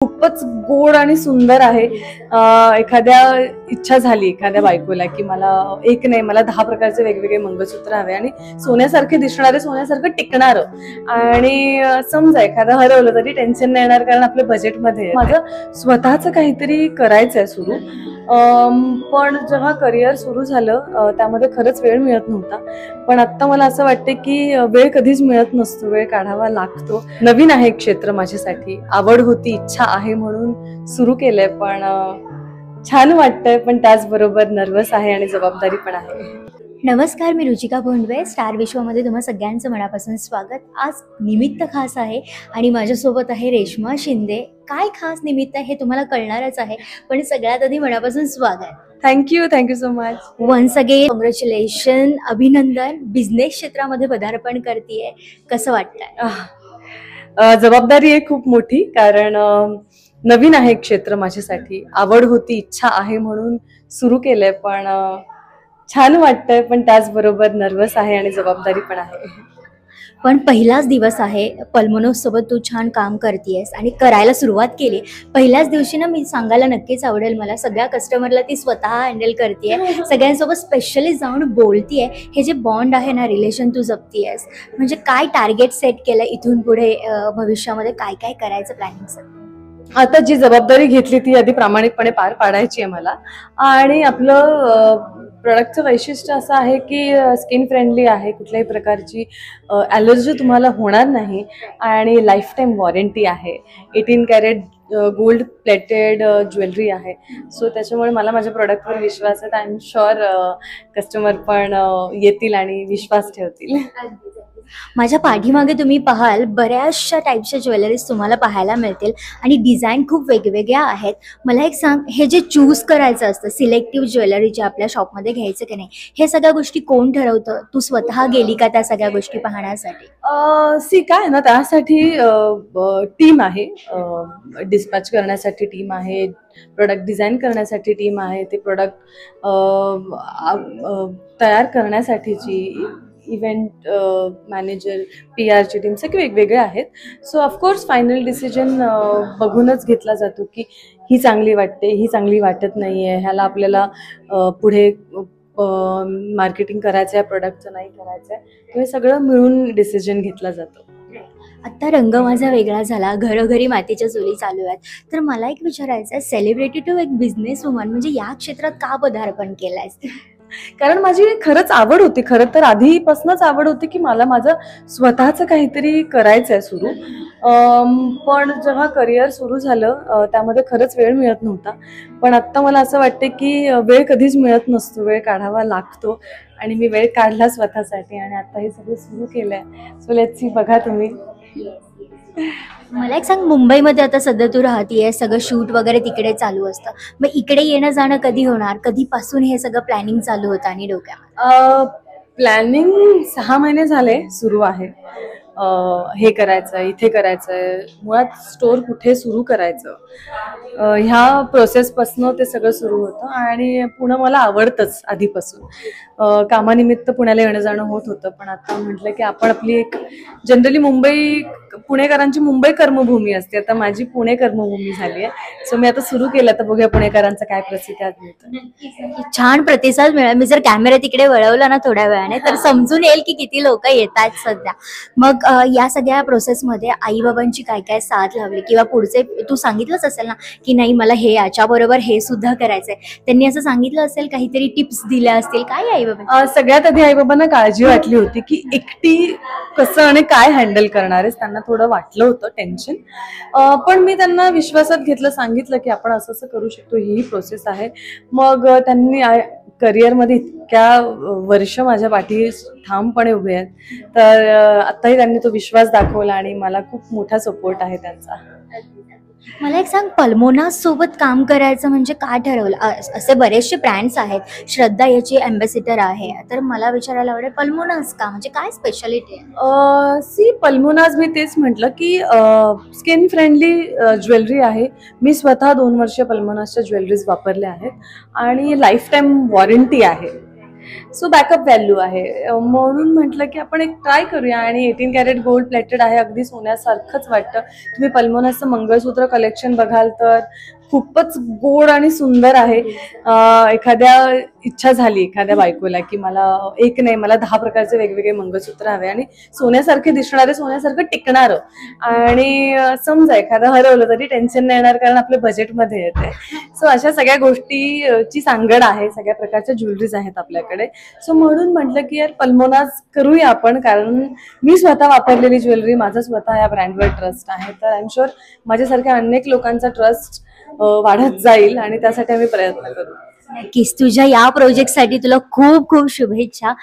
खूपच गोड आणि सुंदर आहे. एखाद्या इच्छा झाली एखाद्या बायकोला की मला एक नाही मला 10 प्रकारचे वेगवेगळे मंगळसूत्र हवे आणि सोन्यासारखे दिसणारे, सोन्यासारखं टिकणारं. आणि समजा एखादं हरवलं तरी टेन्शन नाही येणार कारण आपल्या बजेटमध्ये माझं स्वतःचं काहीतरी करायचंय सुरू. पण जेव्हा करिअर सुरू झालं त्यामध्ये खरंच वेळ मिळत नव्हता. पण आता मला असं वाटतं की वेळ कधीच मिळत नसतो, वेळ काढावा लागतो. नवीन आहे क्षेत्र माझ्यासाठी, आवड होती, इच्छा आहे म्हणून सुरू केलंय. पण छान वाटतंय, पण त्याचबरोबर नर्वस आहे आणि जबाबदारी पण आहे. नमस्कार, मी रुचिका भोंडवे. स्टार विश्वामध्ये तुम्हा सगळ्यांचं मनापासून स्वागत. आज निमित्त खास आहे आणि माझ्यासोबत आहे रेश्मा शिंदे. काय खास निमित्त आहे हे तुम्हाला कळणारच आहे, पण सगळ्यात आधी मनापासून स्वागत. Thank you so much. Once again congratulation, अभिनंदन. बिझनेस क्षेत्रामध्ये पदार्पण करतेय, कसं वाटतंय? जबाबदारी आहे खूप मोठी, कारण नवीन आहे क्षेत्र माझ्यासाठी, आवड होती, इच्छा आहे म्हणून सुरू केलंय. पण छान वाटतंय, पण त्याचबरोबर नर्वस आहे आणि जबाबदारी पण आहे. पण पहिलाच दिवस आहे, पल्मोनोस सोबत तू छान काम करतेयस आणि करायला सुरुवात केली. पहिल्याच दिवशी ना मी सांगायला नक्कीच आवडेल मला, सगळ्या कस्टमरला ती स्वतः हँडल करतेय, सगळ्यांसोबत स्पेशली जाऊन बोलतीये. हे जे बॉन्ड आहे ना, रिलेशन तू जपतीयस, म्हणजे काय टार्गेट सेट केलं इथून पुढे भविष्यामध्ये काय काय करायचं प्लॅनिंग? आता जी जबाबदारी घेतली ती आधी प्रामाणिकपणे पार पाडायची आहे मला. आणि आपलं प्रोडक्टचं वैशिष्ट्य असं आहे की स्किन फ्रेंडली आहे, कुठल्याही प्रकारची ॲलर्जी तुम्हाला होणार नाही आणि लाईफ टाईम वॉरंटी आहे. 18 कॅरेट गोल्ड प्लेटेड ज्वेलरी आहे. सो त्याच्यामुळे मला माझ्या प्रोडक्टवर विश्वास आहे. आय एम शुअर कस्टमर पण येतील आणि विश्वास ठेवतील. माझ्या पाठीमागे तुम्ही पाहाल बऱ्याचशा टाईपच्या ज्वेलरीज तुम्हाला पाहायला मिळतील आणि डिझाईन खूप वेगवेगळ्या आहेत. मला एक सांग, हे जे चूज करायचं असतं सिलेक्टिव्ह ज्वेलरी जे आपल्या शॉपमध्ये घ्यायचं की नाही, हे सगळ्या गोष्टी कोण ठरवतं? तू स्वतः गेली का त्या सगळ्या गोष्टी पाहण्यासाठी? काय ना, त्यासाठी टीम आहे, डिस्पॅच करण्यासाठी टीम आहे, प्रोडक्ट डिझाईन करण्यासाठी टीम आहे, ते प्रोडक्ट तयार करण्यासाठीची इव्हेंट मॅनेजर, PR ची टीम, सगळे वेगवेगळे आहेत. सो ऑफकोर्स फायनल डिसिजन बघूनच घेतला जातो की ही चांगली वाटते, ही चांगली वाटत नाही आहे, ह्याला आपल्याला पुढे मार्केटिंग करायचं आहे, प्रोडक्टचं नाही करायचं आहे. हे सगळं मिळून डिसिजन घेतला जातो. आता रंग माझा वेगळा झाला, घरोघरी मातीच्या चुली चालू आहेत, तर मला एक विचारायचं आहे, सेलिब्रिटी टू एक बिझनेस वुमन म्हणजे या क्षेत्रात का पदार्पण केलंयस? कारण माझी खरंच आवड होती, खरं तर आधीपासूनच आवड होती की मला माझं स्वतःचं काहीतरी करायचं आहे सुरू. पण जेव्हा करिअर सुरू झालं त्यामध्ये खरंच वेळ मिळत नव्हता. पण आत्ता मला असं वाटतं की वेळ कधीच मिळत नसतो, वेळ काढावा लागतो आणि मी वेळ काढला स्वतःसाठी आणि आता हे सगळं सुरू केलंय. सो लेट्स सी, बघा तुम्ही. मला एक सांग, मुंबईमध्ये आता सध्या तू राहतीये, सगळं शूट वगैरे तिकडे चालू असतं, मग इकडे येणं जाणं कधी होणार? कधीपासून हे सगळं प्लॅनिंग चालू होतं आणि डोक्यामध्ये? प्लॅनिंग 6 महिने झाले सुरू आहे. हे करायचं, इथे करायचंय, मुळात स्टोर कुठे सुरू करायचं, ह्या प्रोसेसपासून ते सगळं सुरू होतं. आणि पुणे मला आवडतंच आधीपासून, कामानिमित्त पुण्याला येणं जाणं होत होतं. पण आता म्हटलं की आपण आपली एक जनरली पुणेकरांची मुंबई कर्मभूमी असते, आता माझी पुणे कर्मभूमी झाली आहे. सो मी आता सुरू केलं, तर बघूया पुणेकरांचा काय प्रतिसाद मिळतो. छान प्रतिसाद मिळाला. मी जर कॅमेरा तिकडे वळवला ना थोड्या वेळाने तर समजून येईल की किती लोक येत आहेत सध्या. मग या सगळ्या प्रोसेसमध्ये आई बाबांची काय काय साथ लावली, किंवा पुढचे तू सांगितलंच असेल ना की नाही मला हे याच्याबरोबर हे सुद्धा करायचंय, त्यांनी असं सांगितलं असेल, काहीतरी टिप्स दिल्या असतील, काय आई बाबा? सगळ्यात आधी आई बाबांना काळजी वाटली होती की एकटी कसं आणि काय हँडल करणार आहेस, त्यांना थोडं वाटलं होतं टेन्शन. पण मी त्यांना विश्वासात घेतलं, सांगितलं की आपण असं असं करू शकतो, ही प्रोसेस आहे. मग त्यांनी करिअरमध्ये इतक्या वर्ष माझ्या पाठी ठामपणे उभे आहेत, तर आत्ताही त्यांनी तो विश्वास दाखवला आणि मला खूप मोठा सपोर्ट आहे त्यांचा. मला एक सांग, पल्मोनास सोबत काम करायचं म्हणजे का ठरवलं? असे बरेचसे ब्रँड्स आहेत, श्रद्धा याची अँबॅसिडर आहे, तर मला विचारायला आवडेल पल्मोनास का, म्हणजे काय स्पेशालिटी आहे? पल्मोनास मी तेच म्हटलं की स्किन फ्रेंडली ज्वेलरी आहे. मी स्वतः 2 वर्ष पल्मोनासच्या ज्वेलरीज वापरल्या आहेत आणि लाईफ टाईम वॉरंटी आहे. सो बॅकअप व्हॅल्यू आहे. म्हणून म्हटलं की आपण एक ट्राय करूया. आणि 18 कॅरेट गोल्ड प्लेटेड आहे, अगदी सोन्यासारखंच वाटतं. तुम्ही पल्मोनाचं मंगळसूत्र कलेक्शन बघाल तर खूपच गोड आणि सुंदर आहे. एखाद्या इच्छा झाली एखाद्या बायकोला की मला एक नाही, मला 10 प्रकारचे वेगवेगळे मंगळसूत्र हवे आणि सोन्यासारखे दिसणारे, सोन्यासारखं टिकणारं. आणि समजा एखादं हरवलं तरी टेन्शन नाही येणार, कारण आपल्या बजेटमध्ये येते. सो अशा सगळ्या गोष्टीची सांगड आहे, सगळ्या प्रकारच्या ज्वेलरीज आहेत आपल्याकडे. सो म्हणून म्हटलं की यार पल्मोनाज करूया आपण, कारण मी स्वतः वापरलेली ज्वेलरी, माझा स्वतः या ब्रँडवर ट्रस्ट आहे. तर आय एम शुअर माझ्यासारख्या अनेक लोकांचा ट्रस्ट वाढत जाईल आणि त्यासाठी आम्ही प्रयत्न करू. नक्कीच तुझ्या या प्रोजेक्टसाठी तुला खूप खूप शुभेच्छा.